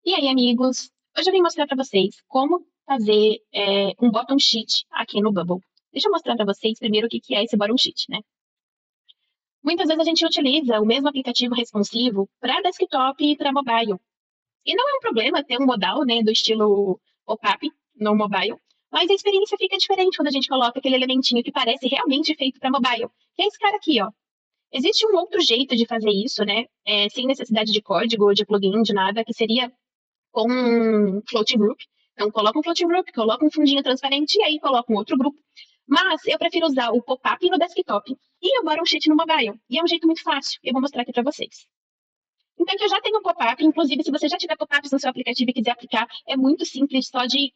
E aí, amigos? Hoje eu vim mostrar para vocês como fazer um bottom sheet aqui no Bubble. Deixa eu mostrar para vocês primeiro o que que é esse bottom sheet, né? Muitas vezes a gente utiliza o mesmo aplicativo responsivo para desktop e para mobile. E não é um problema ter um modal, né, do estilo pop-up no mobile, mas a experiência fica diferente quando a gente coloca aquele elementinho que parece realmente feito para mobile, que é esse cara aqui, ó. Existe um outro jeito de fazer isso, né, sem necessidade de código, de plugin, de nada, que seria com um floating group. Então, coloca um floating group, coloca um fundinho transparente e aí coloca um outro grupo. Mas eu prefiro usar o pop-up no desktop e o bottom sheet no mobile. E é um jeito muito fácil. Eu vou mostrar aqui para vocês. Então, aqui eu já tenho um pop-up. Inclusive, se você já tiver pop-ups no seu aplicativo e quiser aplicar, é muito simples só de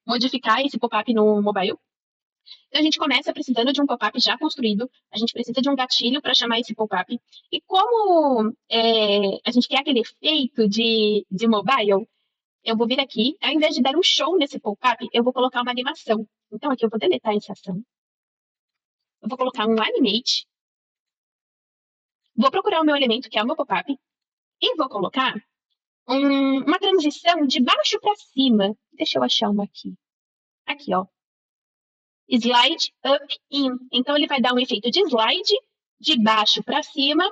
modificar esse pop-up no mobile. Então, a gente começa precisando de um pop-up já construído. A gente precisa de um gatilho para chamar esse pop-up. E como a gente quer aquele efeito de mobile, eu vou vir aqui, ao invés de dar um show nesse pop-up, eu vou colocar uma animação. Então, aqui eu vou deletar essa ação. Eu vou colocar um animate. Vou procurar o meu elemento, que é o meu pop-up. E vou colocar uma transição de baixo para cima. Deixa eu achar uma aqui. Aqui, ó. Slide up in. Então, ele vai dar um efeito de slide, de baixo para cima,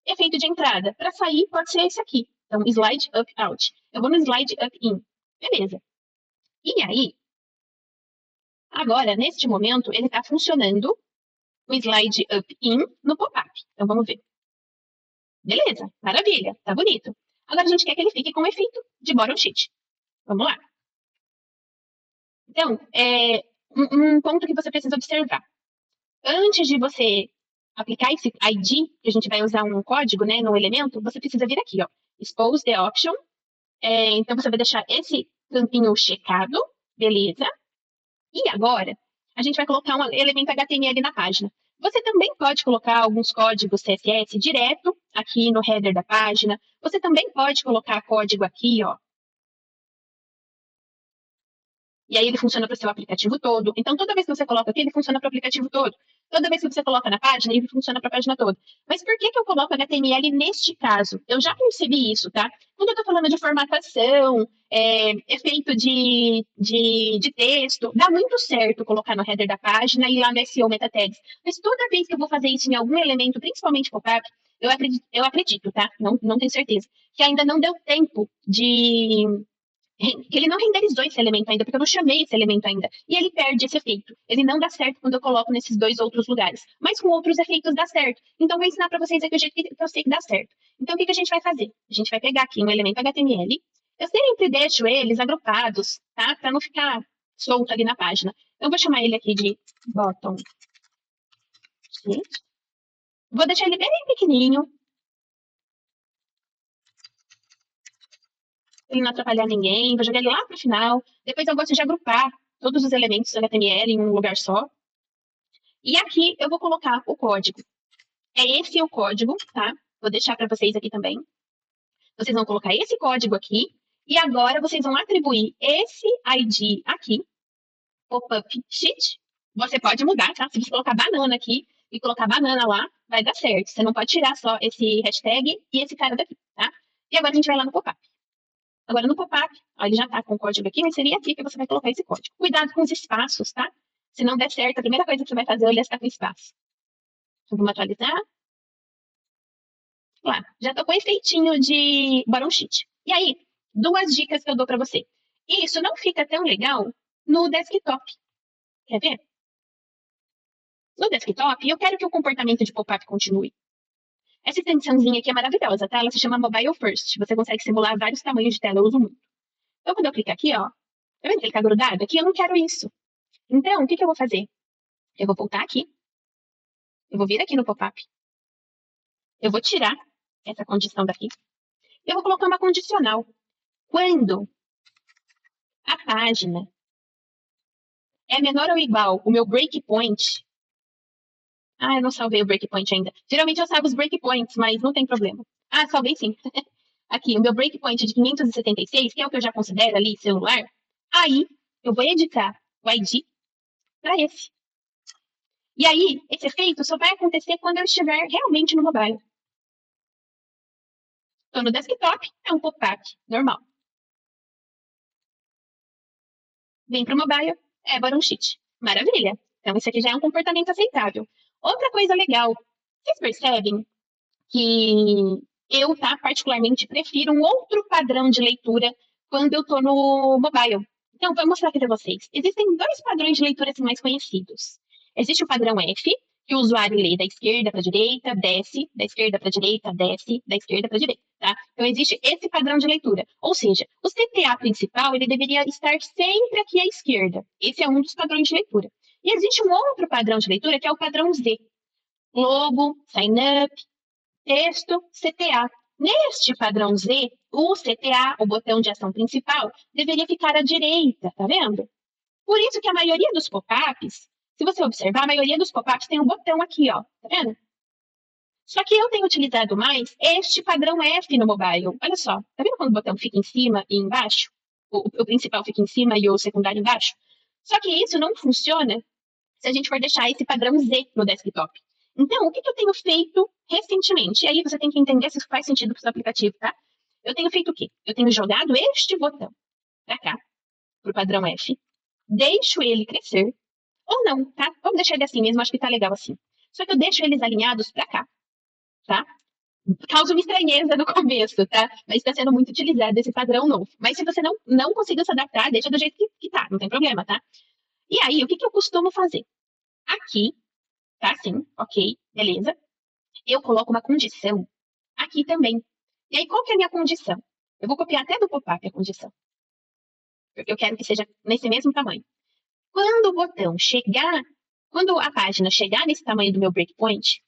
efeito de entrada. Para sair, pode ser esse aqui. Então, slide up out. Eu vou no slide up in. Beleza. E aí, agora, neste momento, ele está funcionando o slide up in no pop-up. Então, vamos ver. Beleza, maravilha, tá bonito. Agora, a gente quer que ele fique com o efeito de bottom sheet. Vamos lá. Então, um ponto que você precisa observar. Antes de você aplicar esse ID, que a gente vai usar um código, né, no elemento, você precisa vir aqui, ó. Expose the option. Então, você vai deixar esse campinho checado. Beleza. E agora, a gente vai colocar um elemento HTML na página. Você também pode colocar alguns códigos CSS direto aqui no header da página. Você também pode colocar código aqui, ó. E aí ele funciona para o seu aplicativo todo. Então, toda vez que você coloca aqui, ele funciona para o aplicativo todo. Toda vez que você coloca na página, ele funciona para a página toda. Mas por que eu coloco HTML neste caso? Eu já percebi isso, tá? Quando eu estou falando de formatação, efeito de texto, dá muito certo colocar no header da página e lá no SEO Meta Tags. Mas toda vez que eu vou fazer isso em algum elemento, principalmente pop-up, eu acredito, tá? Não tenho certeza. Que ainda não deu tempo que ele não renderizou esse elemento ainda, porque eu não chamei esse elemento ainda. E ele perde esse efeito. Ele não dá certo quando eu coloco nesses dois outros lugares. Mas com outros efeitos dá certo. Então, eu vou ensinar para vocês aqui o jeito que eu sei que dá certo. Então, o que a gente vai fazer? A gente vai pegar aqui um elemento HTML. Eu sempre deixo eles agrupados, tá? Para não ficar solto ali na página. Eu vou chamar ele aqui de bottom. Vou deixar ele bem pequenininho, ele não atrapalhar ninguém, vou jogar ele lá pro final. Depois eu gosto de agrupar todos os elementos do HTML em um lugar só. E aqui eu vou colocar o código. É esse o código, tá? Vou deixar para vocês aqui também. Vocês vão colocar esse código aqui. E agora vocês vão atribuir esse ID aqui, pop-up sheet. Você pode mudar, tá? Se você colocar banana aqui e colocar banana lá, vai dar certo. Você não pode tirar só esse hashtag e esse cara daqui, tá? E agora a gente vai lá no pop-up. Agora, no pop-up, ele já está com o código aqui, mas seria aqui que você vai colocar esse código. Cuidado com os espaços, tá? Se não der certo, a primeira coisa que você vai fazer é olhar se está com espaço. Então, vamos atualizar. Lá, já estou com efeitinho de bottom sheet. E aí, duas dicas que eu dou para você. Isso não fica tão legal no desktop. Quer ver? No desktop, eu quero que o comportamento de pop-up continue. Essa extensãozinha aqui é maravilhosa, tá? Ela se chama Mobile First. Você consegue simular vários tamanhos de tela, eu uso muito. Então, quando eu clicar aqui, ó, tá vendo que ele tá grudado? Aqui eu não quero isso. Então, o que eu vou fazer? Eu vou voltar aqui. Eu vou vir aqui no pop-up. Eu vou tirar essa condição daqui. Eu vou colocar uma condicional. Quando a página é menor ou igual o meu breakpoint. Ah, eu não salvei o breakpoint ainda. Geralmente eu salvo os breakpoints, mas não tem problema. Ah, salvei sim. Aqui, o meu breakpoint de 576, que é o que eu já considero ali celular. Aí, eu vou editar o ID para esse. E aí, esse efeito só vai acontecer quando eu estiver realmente no mobile. Então, no desktop, é um pop-up normal. Vem para o mobile, é bottom sheet. Maravilha! Então, isso aqui já é um comportamento aceitável. Outra coisa legal, vocês percebem que eu, tá, particularmente, prefiro um outro padrão de leitura quando eu estou no mobile. Então, vou mostrar aqui para vocês. Existem dois padrões de leitura assim, mais conhecidos. Existe o padrão F, que o usuário lê da esquerda para a direita, desce, da esquerda para a direita, desce, da esquerda para a direita, tá? Então, existe esse padrão de leitura. Ou seja, o CTA principal, ele deveria estar sempre aqui à esquerda. Esse é um dos padrões de leitura. E existe um outro padrão de leitura, que é o padrão Z. Logo, sign up, texto, CTA. Neste padrão Z, o CTA, o botão de ação principal, deveria ficar à direita, tá vendo? Por isso que a maioria dos pop-ups, se você observar, a maioria dos pop-ups tem um botão aqui, ó, tá vendo? Só que eu tenho utilizado mais este padrão F no mobile. Olha só, tá vendo quando o botão fica em cima e embaixo? O principal fica em cima e o secundário embaixo? Só que isso não funciona se a gente for deixar esse padrão Z no desktop. Então, o que eu tenho feito recentemente? E aí você tem que entender se isso faz sentido para o seu aplicativo, tá? Eu tenho feito o quê? Eu tenho jogado este botão para cá, para o padrão F, deixo ele crescer, ou não, tá? Vamos deixar ele assim mesmo, acho que tá legal assim. Só que eu deixo eles alinhados para cá, tá? Causa uma estranheza no começo, tá? Mas está sendo muito utilizado esse padrão novo. Mas se você não conseguiu se adaptar, deixa do jeito que tá, não tem problema, tá? E aí, o que eu costumo fazer? Aqui, tá? Sim, ok, beleza. Eu coloco uma condição aqui também. E aí, qual que é a minha condição? Eu vou copiar até do pop-up a condição. Porque eu quero que seja nesse mesmo tamanho. Quando o botão chegar, quando a página chegar nesse tamanho do meu breakpoint,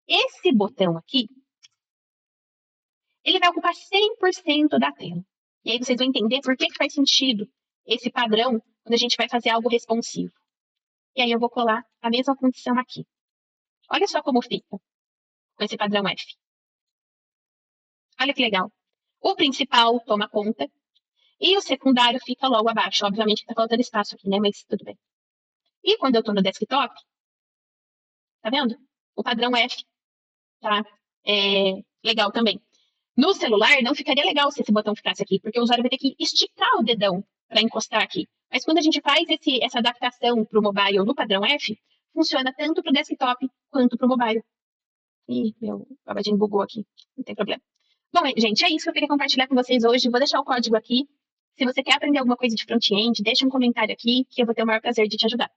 esse botão aqui, ele vai ocupar 100% da tela. E aí vocês vão entender por que faz sentido esse padrão quando a gente vai fazer algo responsivo. E aí eu vou colar a mesma condição aqui. Olha só como fica com esse padrão F. Olha que legal. O principal toma conta e o secundário fica logo abaixo. Obviamente está faltando espaço aqui, né? Mas tudo bem. E quando eu estou no desktop, tá vendo? O padrão F tá legal também. No celular, não ficaria legal se esse botão ficasse aqui, porque o usuário vai ter que esticar o dedão para encostar aqui. Mas quando a gente faz essa adaptação para o mobile no padrão F, funciona tanto para o desktop quanto para o mobile. Ih, meu babadinho bugou aqui. Não tem problema. Bom, gente, é isso que eu queria compartilhar com vocês hoje. Vou deixar o código aqui. Se você quer aprender alguma coisa de front-end, deixa um comentário aqui, que eu vou ter o maior prazer de te ajudar.